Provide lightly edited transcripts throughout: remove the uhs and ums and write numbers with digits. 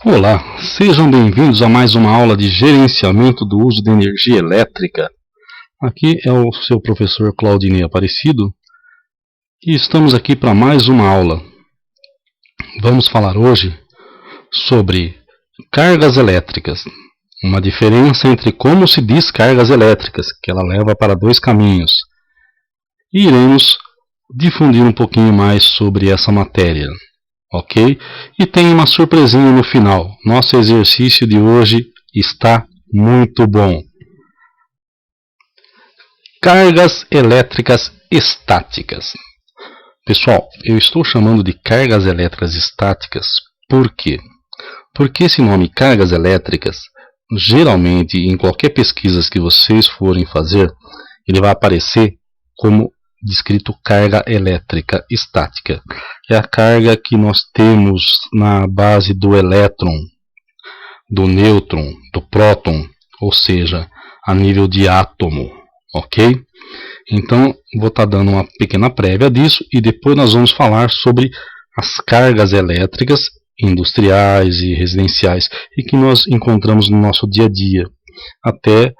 Olá, sejam bem-vindos a mais uma aula de gerenciamento do uso de energia elétrica. Aqui é o seu professor Claudinei Aparecido e estamos aqui para mais uma aula. Vamos falar hoje sobre cargas elétricas, uma diferença entre como se diz cargas elétricas, que ela leva para dois caminhos. E iremos difundir um pouquinho mais sobre essa matéria. Ok? E tem uma surpresinha no final. Nosso exercício de hoje está muito bom. Cargas elétricas estáticas. Pessoal, eu estou chamando de cargas elétricas estáticas por quê? Porque esse nome cargas elétricas, geralmente em qualquer pesquisa que vocês forem fazer, ele vai aparecer como descrito carga elétrica estática. É a carga que nós temos na base do elétron, do nêutron, do próton, ou seja, a nível de átomo, ok? Então, vou estar dando uma pequena prévia disso e depois nós vamos falar sobre as cargas elétricas industriais e residenciais e que nós encontramos no nosso dia a dia. Até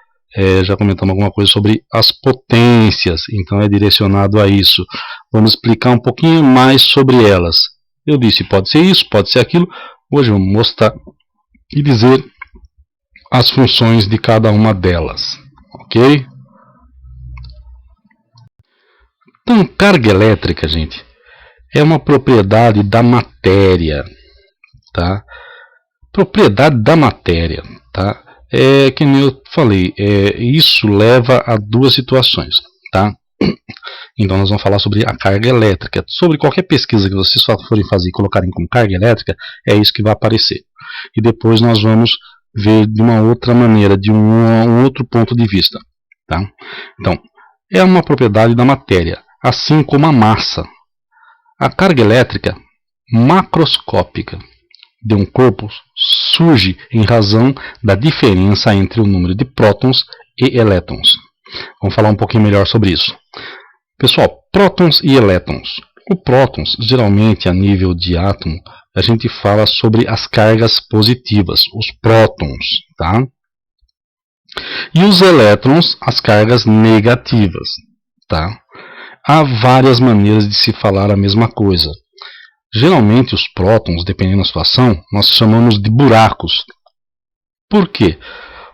já comentamos alguma coisa sobre as potências, então é direcionado a isso. Vamos explicar um pouquinho mais sobre elas. Eu disse, pode ser isso, pode ser aquilo. Hoje vamos mostrar e dizer as funções de cada uma delas. Ok? Então, carga elétrica, gente, é uma propriedade da matéria. Tá? Propriedade da matéria. Tá? Que nem eu falei, isso leva a duas situações, tá? Então nós vamos falar sobre a carga elétrica. Sobre qualquer pesquisa que vocês só forem fazer e colocarem como carga elétrica, é isso que vai aparecer. E depois nós vamos ver de uma outra maneira, de um outro ponto de vista, tá? Então, é uma propriedade da matéria, assim como a massa. A carga elétrica macroscópica de um corpo surge em razão da diferença entre o número de prótons e elétrons. Vamos falar um pouquinho melhor sobre isso. Pessoal, prótons e elétrons. O prótons, geralmente a nível de átomo, a gente fala sobre as cargas positivas, os prótons, tá? E os elétrons, as cargas negativas, tá? Há várias maneiras de se falar a mesma coisa. Geralmente os prótons, dependendo da situação, nós chamamos de buracos. Por quê?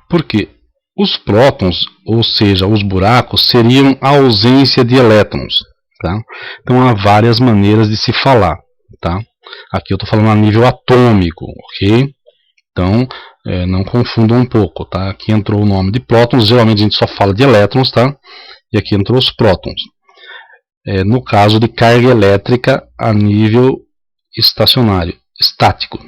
Porque os prótons, ou seja, os buracos, seriam a ausência de elétrons. Tá? Então há várias maneiras de se falar. Tá? Aqui eu estou falando a nível atômico, ok? Então não confundam um pouco. Tá? Aqui entrou o nome de prótons, geralmente a gente só fala de elétrons, tá? E aqui entrou os prótons. No caso de carga elétrica a nível estacionário, estático.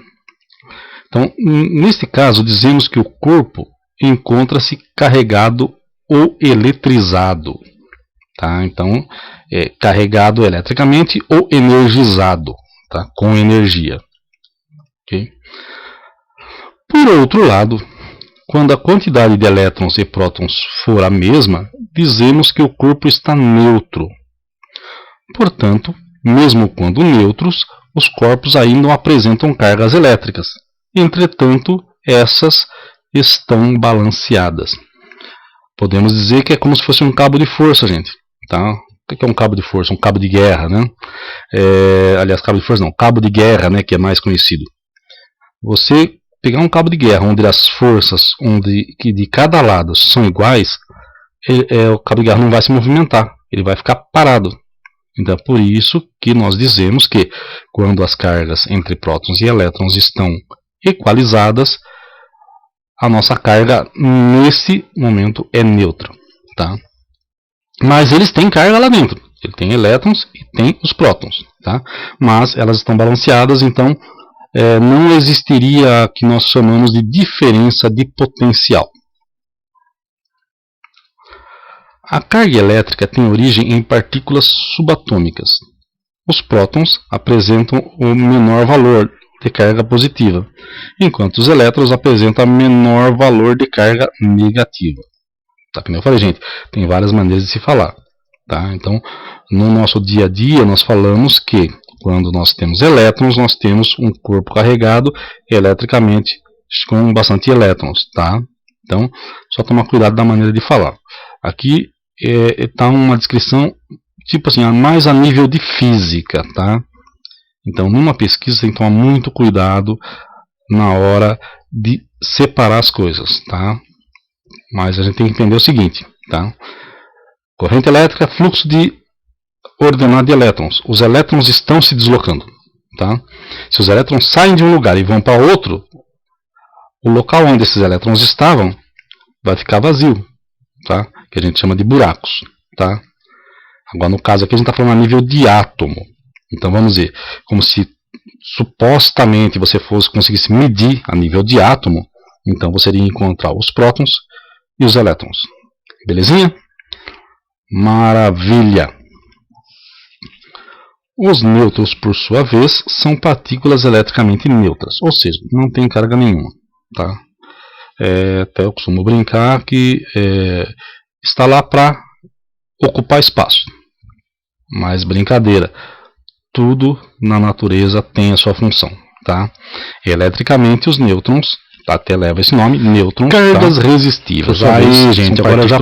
Então, neste caso, dizemos que o corpo encontra-se carregado ou eletrizado. Tá? Então, carregado eletricamente ou energizado, tá? Com energia. Okay? Por outro lado, quando a quantidade de elétrons e prótons for a mesma, dizemos que o corpo está neutro. Portanto, mesmo quando neutros, os corpos ainda apresentam cargas elétricas. Entretanto, essas estão balanceadas. Podemos dizer que é como se fosse um cabo de força, gente. Tá? O que é um cabo de força? Um cabo de guerra, né? Aliás, cabo de força não, cabo de guerra, né, que é mais conhecido. Você pegar um cabo de guerra onde as forças que de cada lado são iguais, o cabo de guerra não vai se movimentar, ele vai ficar parado. Então é por isso que nós dizemos que quando as cargas entre prótons e elétrons estão equalizadas, a nossa carga nesse momento é neutra. Tá? Mas eles têm carga lá dentro. Ele tem elétrons e tem os prótons. Tá? Mas elas estão balanceadas, então não existiria o que nós chamamos de diferença de potencial. A carga elétrica tem origem em partículas subatômicas. Os prótons apresentam o menor valor de carga positiva, enquanto os elétrons apresentam menor valor de carga negativa. Tá? Como eu falei, gente, tem várias maneiras de se falar. tá? Então, no nosso dia a dia, nós falamos que quando nós temos elétrons, nós temos um corpo carregado eletricamente com bastante elétrons, tá? Então, só tomar cuidado da maneira de falar. Aqui está uma descrição, tipo assim, mais a nível de física, tá? Então, numa pesquisa, tem que tomar muito cuidado na hora de separar as coisas, tá? Mas a gente tem que entender o seguinte, tá? Corrente elétrica, fluxo de ordenado de elétrons. Os elétrons estão se deslocando, tá? Se os elétrons saem de um lugar e vão para outro, o local onde esses elétrons estavam vai ficar vazio, tá? Que a gente chama de buracos, tá? Agora, no caso aqui, a gente está falando a nível de átomo. Então, vamos ver, como se supostamente você conseguisse medir a nível de átomo, então você iria encontrar os prótons e os elétrons. Belezinha? Maravilha! Os nêutrons, por sua vez, são partículas eletricamente neutras, ou seja, não tem carga nenhuma, tá? Até eu costumo brincar que está lá para ocupar espaço. Mas brincadeira, tudo na natureza tem a sua função, tá? Eletricamente, os nêutrons, até leva esse nome, nêutrons, cargas resistivas. Aí, gente, agora eu já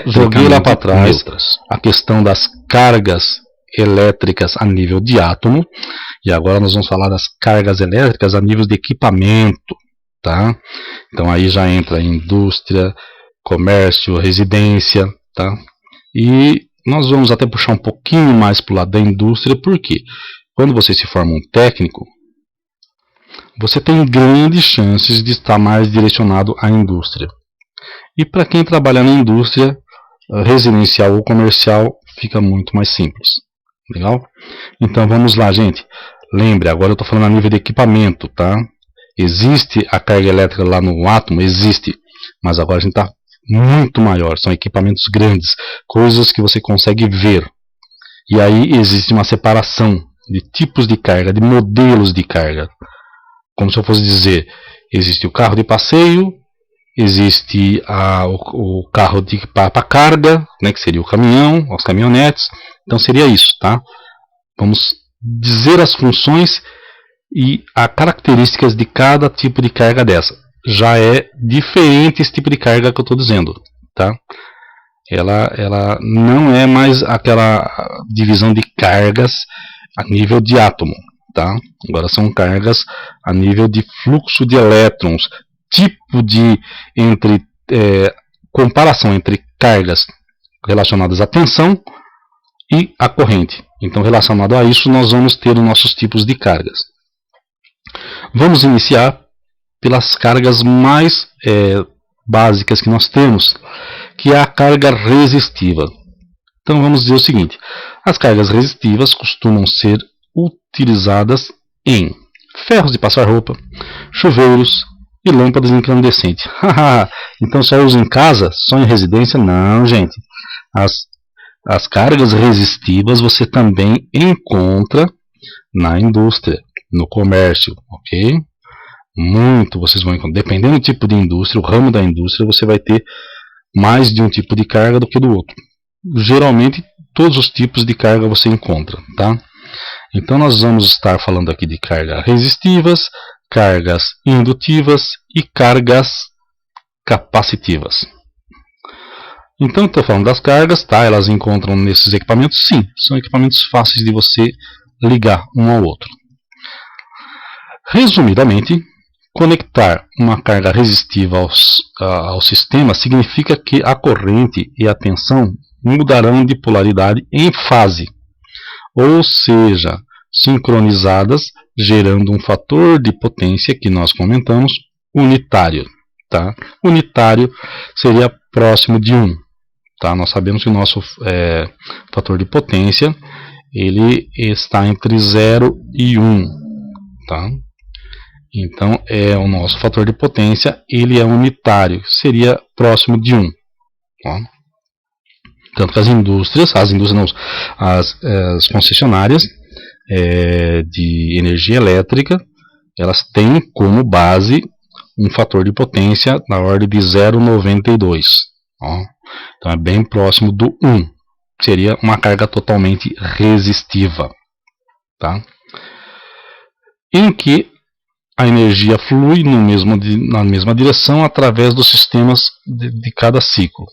joguei lá para trás neutras. A questão das cargas elétricas a nível de átomo, e agora nós vamos falar das cargas elétricas a nível de equipamento, tá? Então aí já entra indústria, comércio, residência, tá? E nós vamos até puxar um pouquinho mais para o lado da indústria, porque quando você se forma um técnico, você tem grandes chances de estar mais direcionado à indústria. E para quem trabalha na indústria, residencial ou comercial, fica muito mais simples. Legal? Então vamos lá, gente. Lembre, agora eu estou falando a nível de equipamento, tá? Existe a carga elétrica lá no átomo? Existe. Mas agora a gente está muito maior. São equipamentos grandes. Coisas que você consegue ver. E aí existe uma separação de tipos de carga, de modelos de carga. Como se eu fosse dizer, existe o carro de passeio, existe o carro para carga, né, que seria o caminhão, as caminhonetes. Então seria isso, tá? Vamos dizer as funções e as características de cada tipo de carga dessa. Já é diferente esse tipo de carga que eu estou dizendo, tá? Ela não é mais aquela divisão de cargas a nível de átomo, tá? Agora são cargas a nível de fluxo de elétrons, tipo de comparação entre cargas relacionadas à tensão e à corrente. Então, relacionado a isso, nós vamos ter os nossos tipos de cargas. Vamos iniciar pelas cargas mais básicas que nós temos, que é a carga resistiva. Então, vamos dizer o seguinte: as cargas resistivas costumam ser utilizadas em ferros de passar roupa, chuveiros e lâmpadas incandescentes. Então, só usa em casa? Só em residência? Não, gente. As cargas resistivas você também encontra na indústria, no comércio, ok? Vocês vão encontrar. Dependendo do tipo de indústria, o ramo da indústria, você vai ter mais de um tipo de carga do que do outro. Geralmente, todos os tipos de carga você encontra, tá? Então, nós vamos estar falando aqui de cargas resistivas, cargas indutivas e cargas capacitivas. Então, estou falando das cargas, tá? Elas encontram nesses equipamentos? Sim, são equipamentos fáceis de você ligar um ao outro. Resumidamente, conectar uma carga resistiva ao sistema significa que a corrente e a tensão mudarão de polaridade em fase, ou seja, sincronizadas, gerando um fator de potência que nós comentamos, unitário. Tá? Unitário seria próximo de 1. Tá? Nós sabemos que o nosso fator de potência ele está entre 0 e 1. Tá? Então, o nosso fator de potência ele é unitário, seria próximo de 1. Tá? Tanto que as indústrias não, as concessionárias de energia elétrica, elas têm como base um fator de potência na ordem de 0,92. Então é bem próximo do 1. seria uma carga totalmente resistiva, tá? Em que a energia flui na mesma direção através dos sistemas de cada ciclo.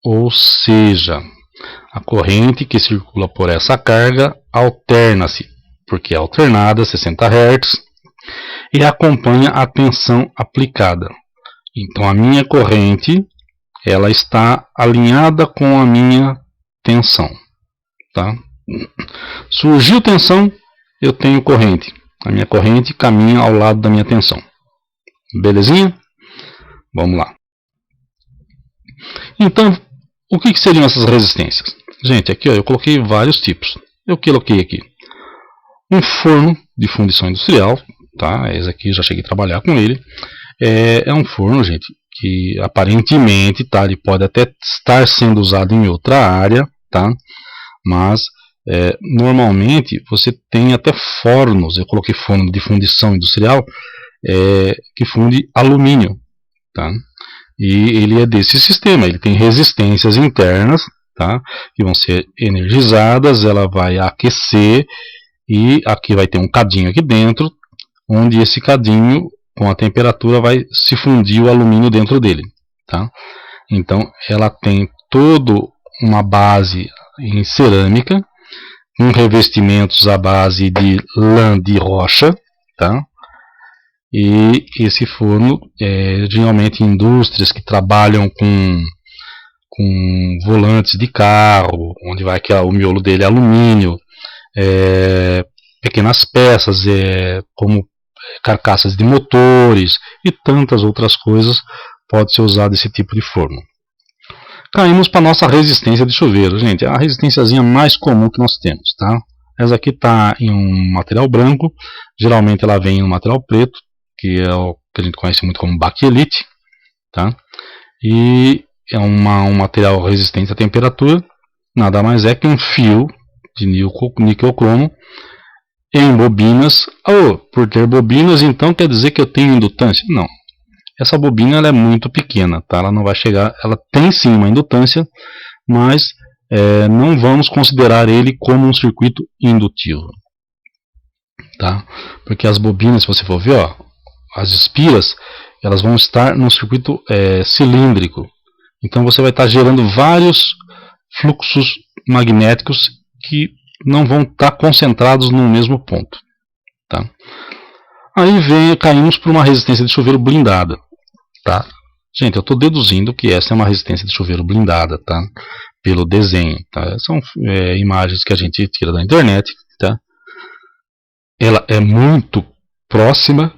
Ou seja, a corrente que circula por essa carga alterna-se, porque é alternada, 60 Hz, e acompanha a tensão aplicada. Então a minha corrente, ela está alinhada com a minha tensão, tá? Surgiu tensão, eu tenho corrente. A minha corrente caminha ao lado da minha tensão. Belezinha? Vamos lá. Então, o que seriam essas resistências? Gente, aqui ó, eu coloquei vários tipos. Eu coloquei aqui um forno de fundição industrial, tá? Esse aqui já cheguei a trabalhar com ele. É um forno, gente, que aparentemente, tá, ele pode até estar sendo usado em outra área, tá? Mas normalmente você tem até fornos, eu coloquei forno de fundição industrial, que funde alumínio, tá? E ele é desse sistema, ele tem resistências internas, tá? Que vão ser energizadas, ela vai aquecer, e aqui vai ter um cadinho aqui dentro, onde esse cadinho, com a temperatura, vai se fundir o alumínio dentro dele, tá? Então ela tem toda uma base em cerâmica, com revestimentos à base de lã de rocha, tá? E esse forno, geralmente indústrias que trabalham com volantes de carro, onde vai que o miolo dele é alumínio, pequenas peças, como carcaças de motores e tantas outras coisas, pode ser usado esse tipo de forno. Caímos para a nossa resistência de chuveiro. Gente, é a resistênciazinha mais comum que nós temos, tá? Essa aqui está em um material branco, geralmente ela vem em um material preto, que é o que a gente conhece muito como baquelite, tá? E é um material resistente à temperatura, nada mais é que um fio de níquel cromo em bobinas. Por ter bobinas, então quer dizer que eu tenho indutância? Não. Essa bobina ela é muito pequena, tá? Ela não vai chegar, ela tem sim uma indutância, mas não vamos considerar ele como um circuito indutivo, tá? Porque as bobinas, se você for ver, ó, as espiras, elas vão estar num circuito cilíndrico. Então você vai estar gerando vários fluxos magnéticos que não vão estar concentrados no mesmo ponto, tá? Aí caímos para uma resistência de chuveiro blindada, tá? Gente, eu estou deduzindo que essa é uma resistência de chuveiro blindada, tá? Pelo desenho, tá? São imagens que a gente tira da internet, tá? Ela é muito próxima,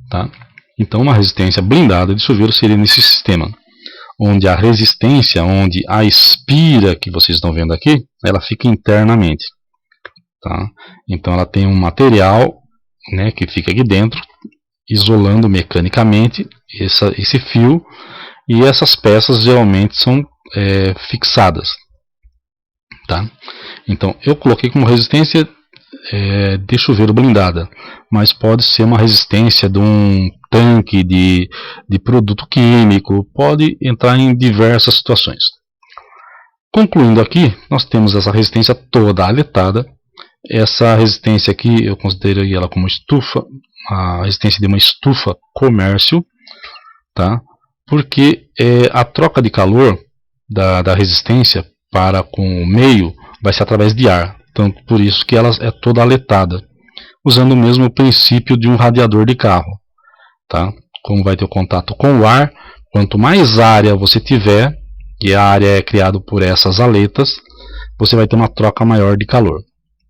tá? Então uma resistência blindada de chuveiro seria nesse sistema, onde a resistência, onde a espira que vocês estão vendo aqui, ela fica internamente, tá? Então ela tem um material, né, que fica aqui dentro, isolando mecanicamente esse fio, e essas peças geralmente são fixadas, tá? Então eu coloquei como resistência de chuveiro blindada, mas pode ser uma resistência de um tanque de produto químico, pode entrar em diversas situações. Concluindo aqui, nós temos essa resistência toda aletada. Essa resistência aqui eu considerei ela como estufa, a resistência de uma estufa comércio, tá? Porque a troca de calor da resistência para com o meio vai ser através de ar, então por isso que ela é toda aletada, usando o mesmo princípio de um radiador de carro, tá? Como vai ter o contato com o ar, quanto mais área você tiver, e a área é criada por essas aletas, você vai ter uma troca maior de calor,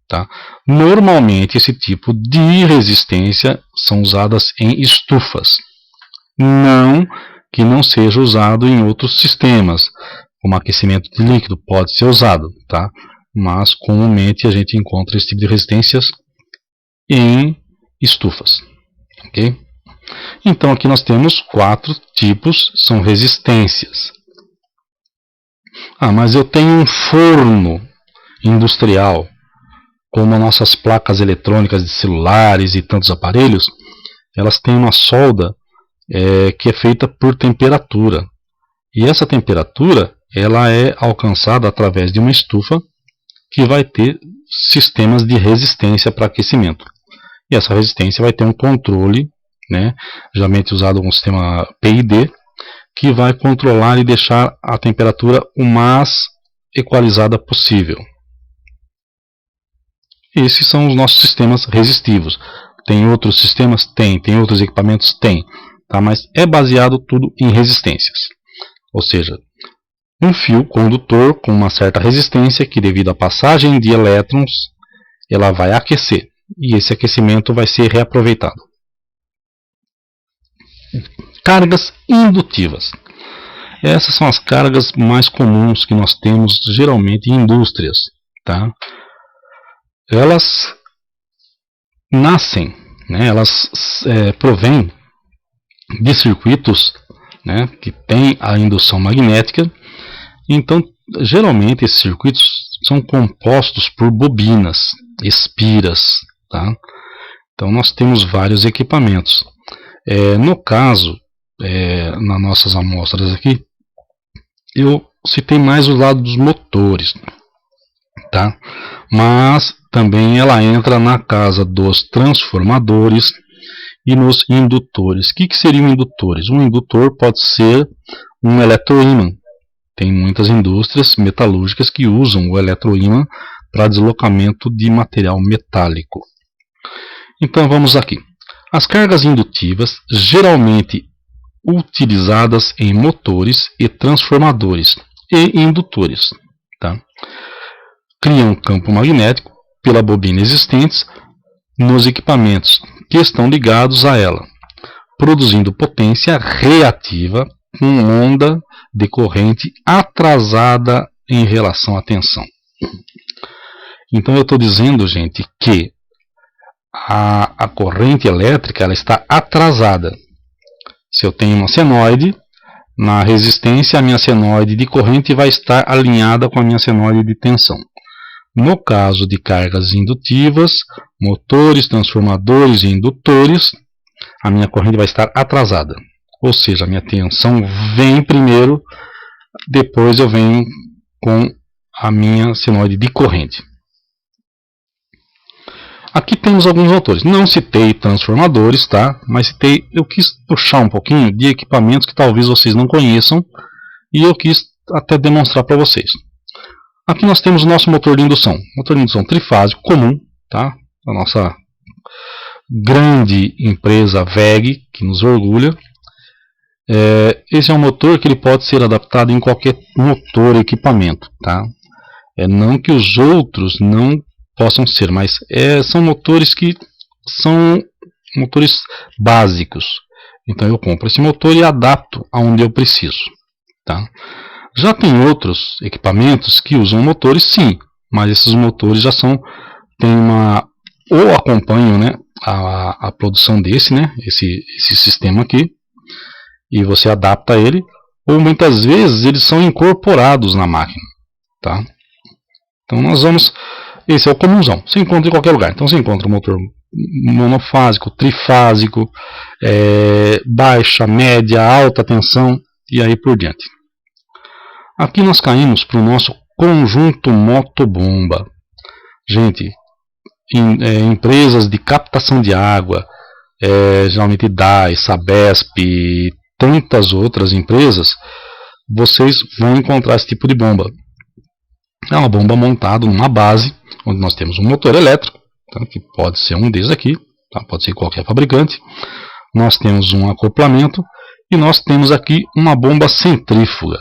tá? Normalmente esse tipo de resistência são usadas em estufas, não que não seja usado em outros sistemas, como aquecimento de líquido pode ser usado, tá? Mas comumente a gente encontra esse tipo de resistências em estufas, ok? Então aqui nós temos 4 tipos, são resistências. Mas eu tenho um forno industrial, como as nossas placas eletrônicas de celulares e tantos aparelhos, elas têm uma solda que é feita por temperatura. E essa temperatura ela é alcançada através de uma estufa que vai ter sistemas de resistência para aquecimento. E essa resistência vai ter um controle, né, geralmente usado um sistema PID, que vai controlar e deixar a temperatura o mais equalizada possível. Esses são os nossos sistemas resistivos. Tem outros sistemas? Tem outros equipamentos? Tem. Tá? Mas é baseado tudo em resistências. Ou seja, um fio condutor com uma certa resistência que, devido à passagem de elétrons, ela vai aquecer. E esse aquecimento vai ser reaproveitado. Cargas indutivas. Essas são as cargas mais comuns que nós temos geralmente em indústrias. Tá? Elas nascem, né, elas provêm de circuitos, né, que tem a indução magnética. Então, geralmente esses circuitos são compostos por bobinas, espiras. Tá? Então, nós temos vários equipamentos. No caso, nas nossas amostras aqui, eu citei mais o lado dos motores, tá? Mas também ela entra na casa dos transformadores e nos indutores. O que seriam indutores? Um indutor pode ser um eletroímã. Tem muitas indústrias metalúrgicas que usam o eletroímã para deslocamento de material metálico. Então vamos aqui. As cargas indutivas, geralmente utilizadas em motores e transformadores e indutores. Tá? Criam campo magnético pela bobina existentes nos equipamentos que estão ligados a ela, produzindo potência reativa com onda de corrente atrasada em relação à tensão. Então eu estou dizendo, gente, que a corrente elétrica ela está atrasada. Se eu tenho uma senoide, na resistência a minha senoide de corrente vai estar alinhada com a minha senoide de tensão. No caso de cargas indutivas, motores, transformadores e indutores, a minha corrente vai estar atrasada. Ou seja, a minha tensão vem primeiro, depois eu venho com a minha senoide de corrente. Aqui temos alguns motores. Não citei transformadores, tá? Mas citei, eu quis puxar um pouquinho de equipamentos que talvez vocês não conheçam e eu quis até demonstrar para vocês. Aqui nós temos o nosso motor de indução. Motor de indução trifásico comum, tá? A nossa grande empresa WEG, que nos orgulha. Esse é um motor que ele pode ser adaptado em qualquer motor equipamento, tá? Não que os outros não possam ser, mas são motores que são motores básicos. Então eu compro esse motor e adapto aonde eu preciso. Tá? Já tem outros equipamentos que usam motores, sim, mas esses motores já ou acompanham, né, a produção desse, né, esse sistema aqui, e você adapta ele, ou muitas vezes eles são incorporados na máquina. Tá? Então nós vamos... Esse é o comunzão, você encontra em qualquer lugar. Então você encontra o motor monofásico, trifásico, baixa, média, alta tensão e aí por diante. Aqui nós caímos para o nosso conjunto motobomba. Gente, empresas de captação de água, geralmente DAI, Sabesp e tantas outras empresas, vocês vão encontrar esse tipo de bomba. É uma bomba montada numa base, onde nós temos um motor elétrico, tá, que pode ser um desses aqui, tá, pode ser qualquer fabricante. Nós temos um acoplamento e nós temos aqui uma bomba centrífuga,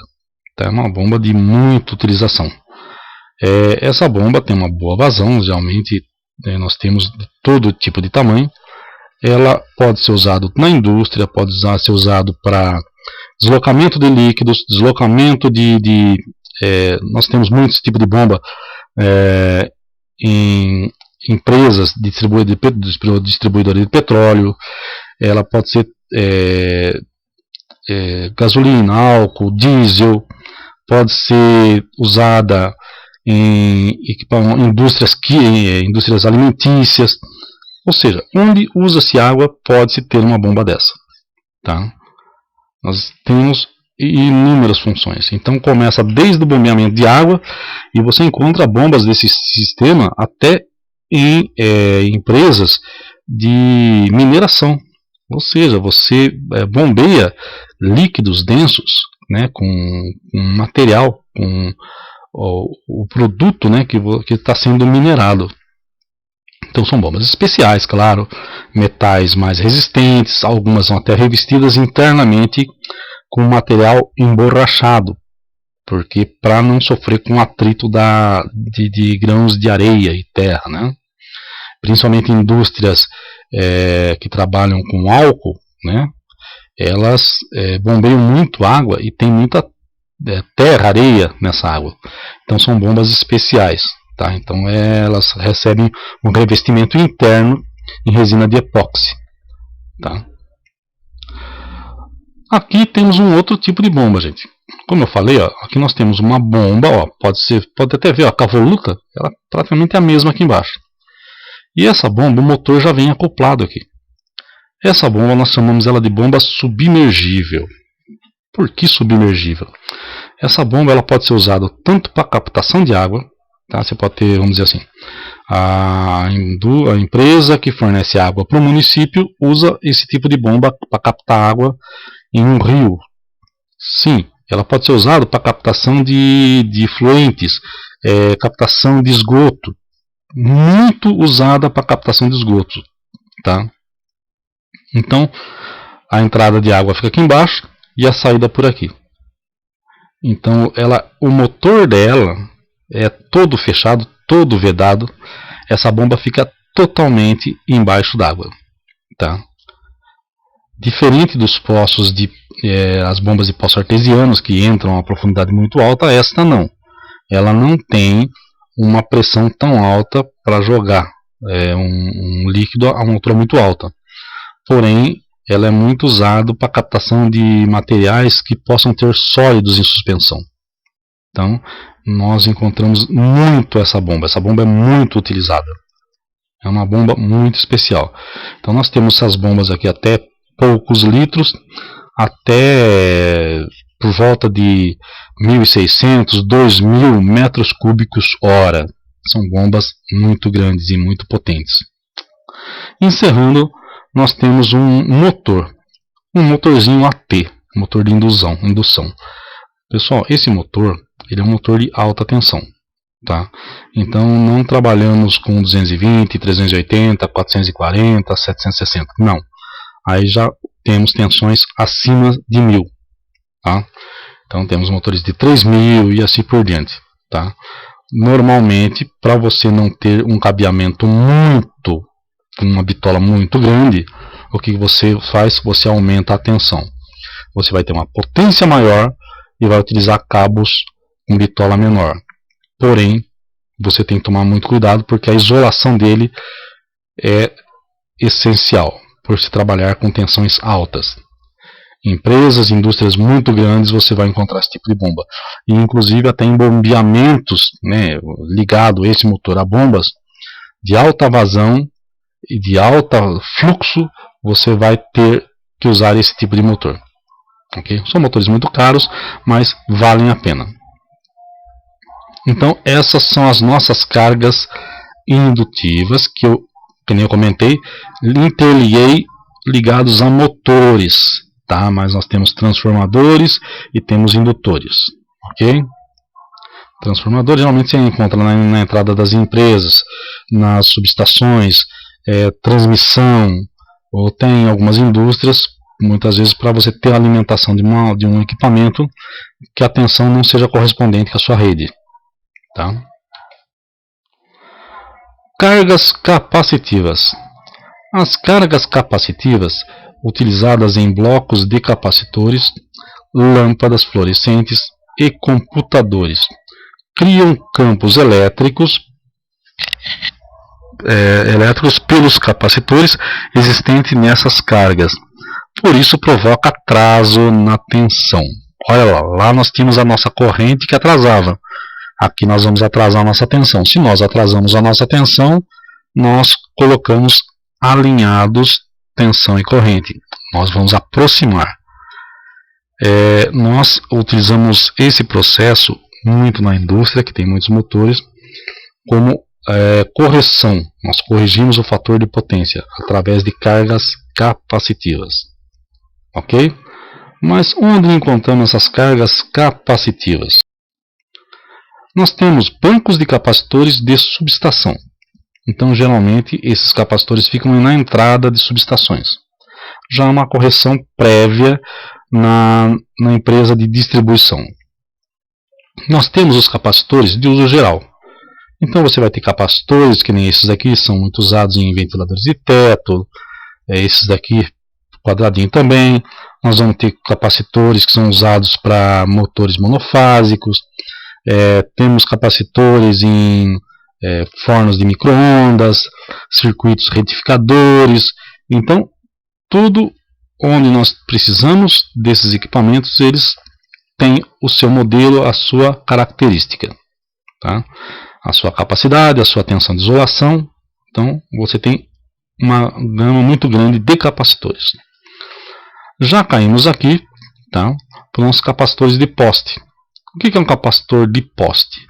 tá, uma bomba de muita utilização. Essa bomba tem uma boa vazão, geralmente nós temos de todo tipo de tamanho. Ela pode ser usada na indústria, pode ser usado para deslocamento de líquidos, deslocamento nós temos muitos tipos de bomba em empresas distribuidoras de petróleo. Ela pode ser gasolina, álcool, diesel. Pode ser usada em indústrias alimentícias. Ou seja, onde usa-se água, pode-se ter uma bomba dessa. Tá? Nós temos inúmeras funções. Então começa desde o bombeamento de água, e você encontra bombas desse sistema até em empresas de mineração. Ou seja, você bombeia líquidos densos, né, com um material, com o produto, né, que está sendo minerado. Então são bombas especiais, claro, metais mais resistentes, algumas são até revestidas internamente com material emborrachado, porque para não sofrer com o atrito de grãos de areia e terra, né? Principalmente indústrias que trabalham com álcool, né? Elas bombeiam muito água e tem muita terra, areia nessa água. Então são bombas especiais, tá? Então elas recebem um revestimento interno em resina de epóxi, tá? Aqui temos um outro tipo de bomba, gente. Como eu falei, ó, aqui nós temos uma bomba, ó, pode até ver, ó, a cavoluta, ela praticamente é a mesma aqui embaixo. E essa bomba, o motor já vem acoplado aqui. Essa bomba nós chamamos ela de bomba submergível. Por que submergível? Essa bomba ela pode ser usada tanto para captação de água, tá? Você pode ter, vamos dizer assim, a empresa que fornece água para o município usa esse tipo de bomba para captar água em um rio. Sim, ela pode ser usada para captação de efluentes, captação de esgoto. Muito usada para captação de esgoto, tá? Então, a entrada de água fica aqui embaixo e a saída por aqui. Então, o motor dela é todo fechado, todo vedado. Essa bomba fica totalmente embaixo d'água, tá? Diferente dos poços as bombas de poços artesianos que entram a uma profundidade muito alta, esta não. Ela não tem uma pressão tão alta para jogar um líquido a uma altura muito alta. Porém, ela é muito usada para captação de materiais que possam ter sólidos em suspensão. Então, nós encontramos muito essa bomba. Essa bomba é muito utilizada. É uma bomba muito especial. Então, nós temos essas bombas aqui até poucos litros, até por volta de 1.600, 2.000 metros cúbicos hora. São bombas muito grandes e muito potentes. Encerrando, nós temos um motor, um motorzinho AT, motor de indução. Pessoal, esse motor, ele é um motor de alta tensão, tá? Então não trabalhamos com 220, 380, 440, 760, não. Aí já temos tensões acima de 1.000, tá? Então temos motores de 3.000 e assim por diante, tá? Normalmente, para você não ter um cabeamento uma bitola muito grande, o que você faz? Você aumenta a tensão. Você vai ter uma potência maior e vai utilizar cabos com bitola menor. Porém, você tem que tomar muito cuidado porque a isolação dele é essencial por se trabalhar com tensões altas. Em empresas, indústrias muito grandes, você vai encontrar esse tipo de bomba. E inclusive até em bombeamentos, né, ligado esse motor a bombas de alta vazão e de alto fluxo, você vai ter que usar esse tipo de motor. Okay? São motores muito caros, mas valem a pena. Então essas são as nossas cargas indutivas que eu comentei, interliguei ligados a motores, tá? Mas nós temos transformadores e temos indutores, ok? Transformadores geralmente você encontra na entrada das empresas, nas subestações, transmissão, ou tem algumas indústrias, muitas vezes para você ter a alimentação de um equipamento que a tensão não seja correspondente com a sua rede, tá? Cargas capacitivas. As cargas capacitivas, utilizadas em blocos de capacitores, lâmpadas fluorescentes e computadores, criam campos elétricos pelos capacitores existentes nessas cargas. Por isso provoca atraso na tensão. Olha lá nós tínhamos a nossa corrente que atrasava. Aqui nós vamos atrasar a nossa tensão. Se nós atrasamos a nossa tensão, nós colocamos alinhados tensão e corrente. Nós vamos aproximar. nós utilizamos esse processo muito na indústria, que tem muitos motores, como correção. Nós corrigimos o fator de potência através de cargas capacitivas. Ok? Mas onde encontramos essas cargas capacitivas? Nós temos bancos de capacitores de subestação. Então, geralmente, esses capacitores ficam na entrada de subestações. Já uma correção prévia na empresa de distribuição. Nós temos os capacitores de uso geral. Então, você vai ter capacitores, que nem esses aqui, são muito usados em ventiladores de teto. Esses daqui, quadradinho também. Nós vamos ter capacitores que são usados para motores monofásicos. Temos capacitores em fornos de micro-ondas, circuitos retificadores. Então, tudo onde nós precisamos desses equipamentos, eles têm o seu modelo, a sua característica, tá? A sua capacidade, a sua tensão de isolação. Então, você tem uma gama muito grande de capacitores. Já caímos aqui, tá, para os capacitores de poste. O que é um capacitor de poste?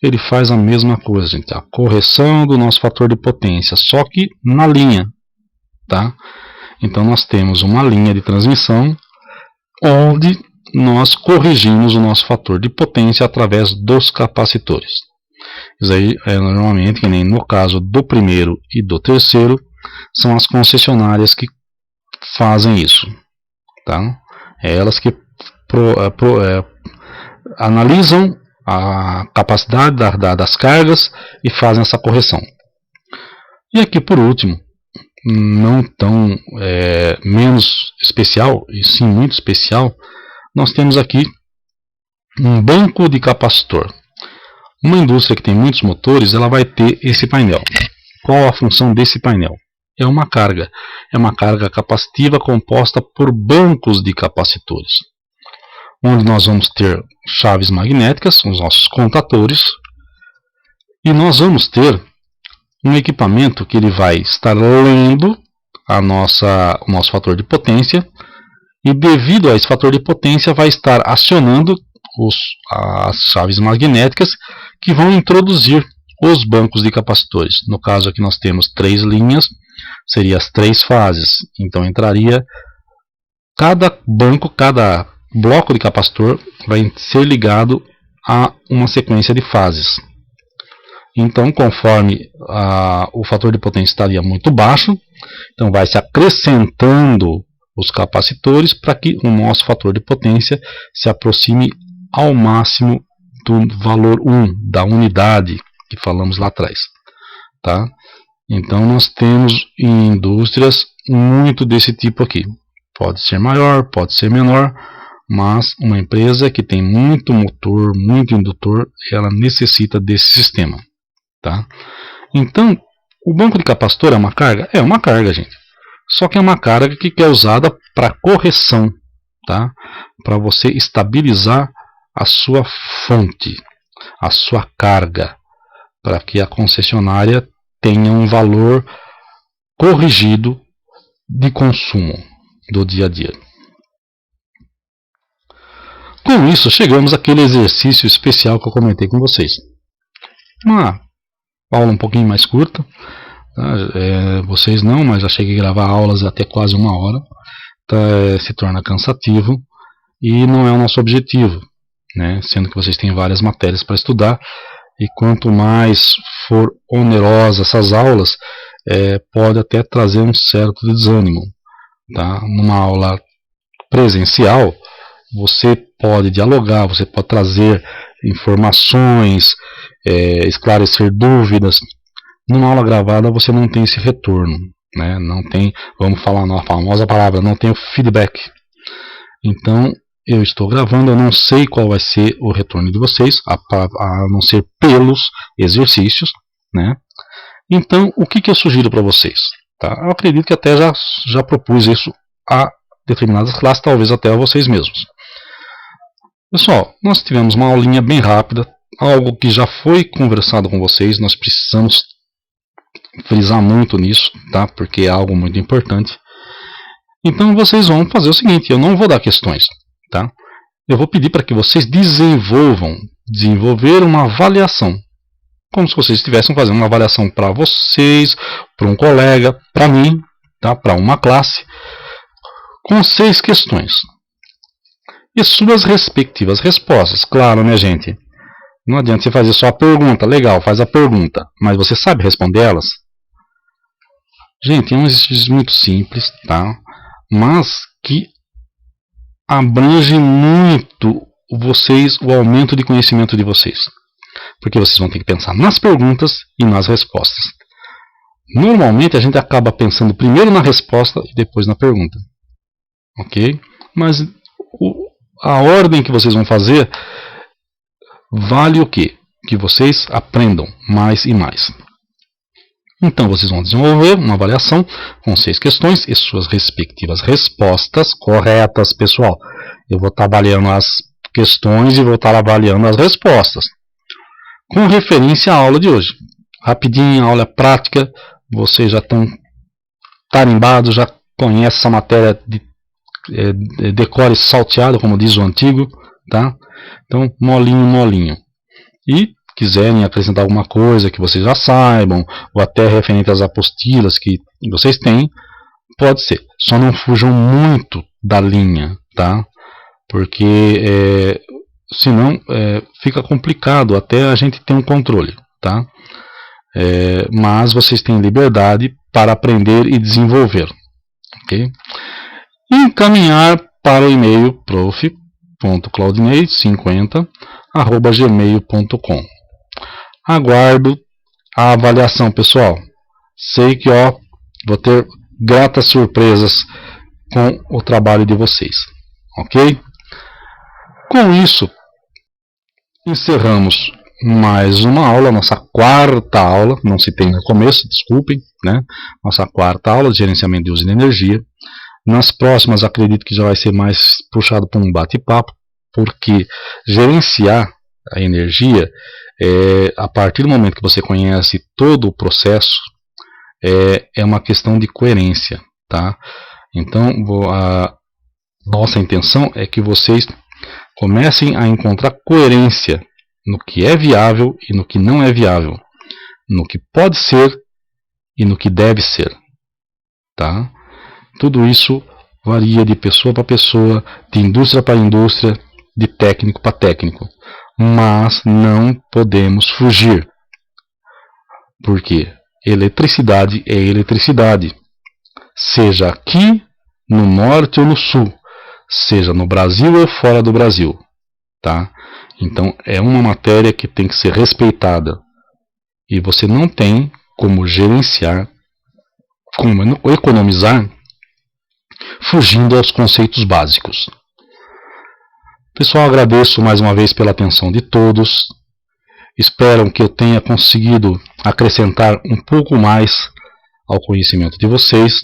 Ele faz a mesma coisa, gente, a correção do nosso fator de potência, só que na linha, tá? Então nós temos uma linha de transmissão onde nós corrigimos o nosso fator de potência através dos capacitores. Isso aí normalmente, que nem no caso do primeiro e do terceiro, são as concessionárias que fazem isso, tá? Elas que analisam a capacidade das cargas e fazem essa correção. E aqui por último, não tão menos especial, e sim muito especial, nós temos aqui um banco de capacitor. Uma indústria que tem muitos motores, ela vai ter esse painel. Qual a função desse painel? É uma carga. É uma carga capacitiva composta por bancos de capacitores, onde nós vamos ter chaves magnéticas, os nossos contatores, e nós vamos ter um equipamento que ele vai estar lendo o nosso fator de potência, e devido a esse fator de potência vai estar acionando as chaves magnéticas que vão introduzir os bancos de capacitores. No caso aqui nós temos 3 linhas, seriam as 3 fases. Então entraria cada banco, cada bloco de capacitor vai ser ligado a uma sequência de fases. Então, conforme o fator de potência estaria muito baixo, então vai se acrescentando os capacitores para que o nosso fator de potência se aproxime ao máximo do valor 1, da unidade que falamos lá atrás, tá? Então nós temos em indústrias muito desse tipo aqui. Pode ser maior, pode ser menor, mas uma empresa que tem muito motor, muito indutor, ela necessita desse sistema, tá? Então, o banco de capacitor é uma carga? É uma carga, gente. Só que é uma carga que é usada para correção, tá? Para você estabilizar a sua fonte, a sua carga, para que a concessionária tenha um valor corrigido de consumo do dia a dia. Com isso, chegamos àquele exercício especial que eu comentei com vocês. Uma aula um pouquinho mais curta, tá? Vocês não, mas já cheguei a gravar aulas até quase 1 hora, tá? Se torna cansativo e não é o nosso objetivo, né? Sendo que vocês têm várias matérias para estudar, e quanto mais for onerosa essas aulas, pode até trazer um certo desânimo, tá? Numa aula presencial, você pode dialogar, você pode trazer informações, esclarecer dúvidas. Numa aula gravada você não tem esse retorno, né? Não tem, vamos falar na famosa palavra, não tem o feedback. Então, eu estou gravando, eu não sei qual vai ser o retorno de vocês, a não ser pelos exercícios, né? Então, o que eu sugiro para vocês? Tá? Eu acredito que até já propus isso a determinadas classes, talvez até a vocês mesmos. Pessoal, nós tivemos uma aulinha bem rápida, algo que já foi conversado com vocês, nós precisamos frisar muito nisso, tá? Porque é algo muito importante. Então vocês vão fazer o seguinte, eu não vou dar questões, tá? Eu vou pedir para que vocês desenvolver uma avaliação, como se vocês estivessem fazendo uma avaliação para vocês, para um colega, para mim, tá? Para uma classe, com 6 questões e suas respectivas respostas. Claro, né, gente? Não adianta você fazer só a pergunta. Legal, faz a pergunta, mas você sabe responder elas? Gente, é um exercício muito simples, tá? Mas que abrange muito o aumento de conhecimento de vocês. Porque vocês vão ter que pensar nas perguntas e nas respostas. Normalmente a gente acaba pensando primeiro na resposta e depois na pergunta. Ok? Mas a ordem que vocês vão fazer vale o quê? Que vocês aprendam mais e mais. Então vocês vão desenvolver uma avaliação com 6 questões e suas respectivas respostas corretas, pessoal. Eu vou estar avaliando as questões e vou estar avaliando as respostas, com referência à aula de hoje. Rapidinho, aula prática, vocês já estão tarimbados, já conhecem essa matéria de decore salteado, como diz o antigo, tá? Então, molinho, molinho. E quiserem acrescentar alguma coisa que vocês já saibam, ou até referente às apostilas que vocês têm, pode ser. Só não fujam muito da linha, tá? Porque senão fica complicado até a gente ter um controle, tá? Mas vocês têm liberdade para aprender e desenvolver, ok? Encaminhar para o e-mail prof.claudinei50@gmail.com. Aguardo a avaliação, pessoal. Sei que vou ter gratas surpresas com o trabalho de vocês, ok? Com isso, encerramos mais uma aula, nossa 4ª aula, não citei no começo, desculpem, né? Nossa 4ª aula de gerenciamento de uso de energia. Nas próximas, acredito que já vai ser mais puxado para um bate-papo, porque gerenciar a energia, a partir do momento que você conhece todo o processo, é uma questão de coerência, tá? Então, a nossa intenção é que vocês comecem a encontrar coerência no que é viável e no que não é viável, no que pode ser e no que deve ser, tá? Tudo isso varia de pessoa para pessoa, de indústria para indústria, de técnico para técnico, mas não podemos fugir, porque eletricidade é eletricidade, seja aqui no norte ou no sul, seja no Brasil ou fora do Brasil, tá? Então é uma matéria que tem que ser respeitada e você não tem como gerenciar, como economizar, fugindo aos conceitos básicos. Pessoal, agradeço mais uma vez pela atenção de todos. Espero que eu tenha conseguido acrescentar um pouco mais ao conhecimento de vocês.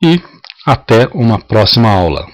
E até uma próxima aula.